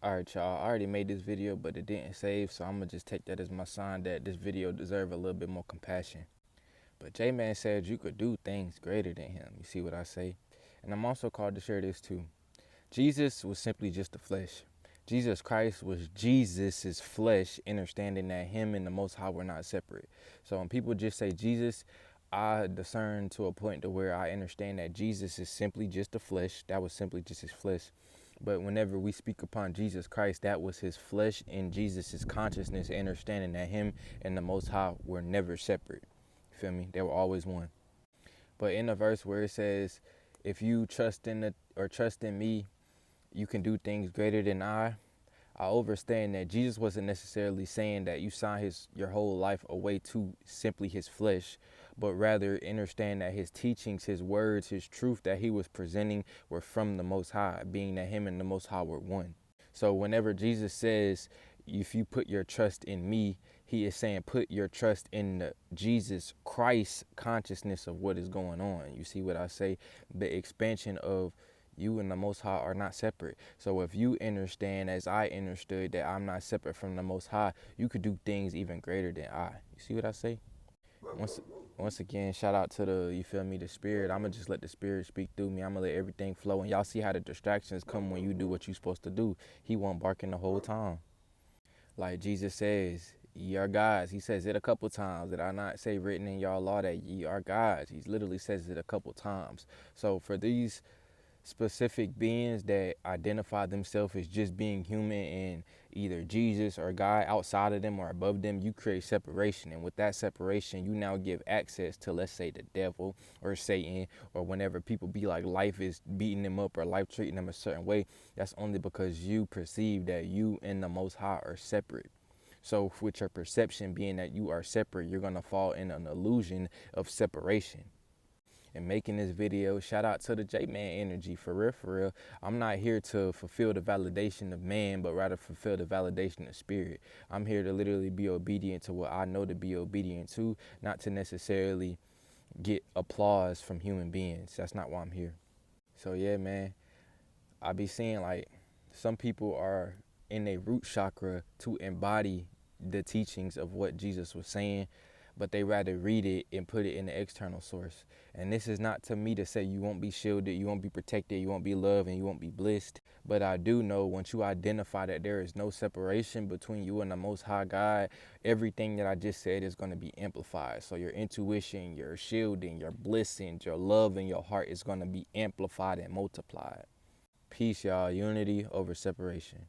Alright, y'all, I already made this video, but it didn't save, so I'm gonna just take that as my sign that this video deserves a little bit more compassion. But J-Man said you could do things greater than him. You see what I say? And I'm also called to share this too. Jesus was simply just the flesh. Jesus Christ was Jesus's flesh, understanding that him and the Most High were not separate. So when people just say Jesus, I discern to a point to where I understand that Jesus is simply just the flesh. That was simply just his flesh. But whenever we speak upon Jesus Christ, that was his flesh and Jesus' consciousness, understanding that him and the Most High were never separate. You feel me? They were always one. But in the verse where it says, if you trust in me, you can do things greater than I understand that Jesus wasn't necessarily saying that you sign your whole life away to simply his flesh, but rather understand that his teachings, his words, his truth that he was presenting were from the Most High, being that him and the Most High were one. So whenever Jesus says, if you put your trust in me, he is saying put your trust in the Jesus Christ consciousness of what is going on. You see what I say? The expansion of you and the Most High are not separate. So if you understand, as I understood, that I'm not separate from the Most High, you could do things even greater than I. You see what I say? Once again, shout out to you feel me, the spirit. I'm going to just let the spirit speak through me. I'm going to let everything flow. And y'all see how the distractions come when you do what you're supposed to do. He won't barking the whole time. Like Jesus says, ye are gods. He says it a couple times. Did I not say written in y'all law that ye are gods? He literally says it a couple times. So for these specific beings that identify themselves as just being human and either Jesus or God outside of them or above them, you create separation. And with that separation, you now give access to, let's say, the devil or Satan, or whenever people be like life is beating them up or life treating them a certain way, that's only because you perceive that you and the Most High are separate. So with your perception being that you are separate, you're going to fall in an illusion of separation. And making this video, shout out to the J-Man energy, for real, for real. I'm not here to fulfill the validation of man, but rather fulfill the validation of spirit. I'm here to literally be obedient to what I know to be obedient to, not to necessarily get applause from human beings. That's not why I'm here. So yeah, man, I be seeing like some people are in their root chakra to embody the teachings of what Jesus was saying, but they rather read it and put it in the external source. And this is not to me to say you won't be shielded, you won't be protected, you won't be loved, and you won't be blessed. But I do know once you identify that there is no separation between you and the Most High God, everything that I just said is going to be amplified. So your intuition, your shielding, your blessing, your love in your heart is going to be amplified and multiplied. Peace, y'all. Unity over separation.